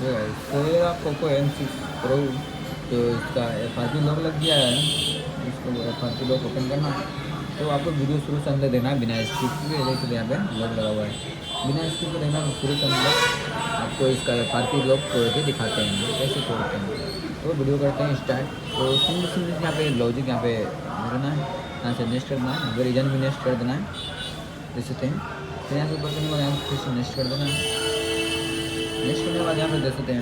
तो ये Poco M6 pro, तो इसका FRP लॉक लग गया है। इसको FRP लॉक ओपन करना है, तो आपको वीडियो शुरू से अंदर देना है बिना स्किप के। देखिए यहाँ पे लॉक लगा हुआ है, बिना स्किप के देखना शुरू से अंदर। आपको इसका FRP लॉक तोड़ के दिखाते हैं कैसे तोड़ते हैं। तो वीडियो करते हैं स्टार्ट। तो सिंपल यहाँ पे लॉजिक यहाँ पे करना है, यहाँ से नेक्स्ट करना है, अगर रीजन भी नेक्स्ट कर देना है जैसे थे। फिर यहाँ से ऊपर करने के बाद यहाँ फिर से नेक्स्ट कर देना है। नेक्स्ट करने के बाद यहाँ पे देख सकते हैं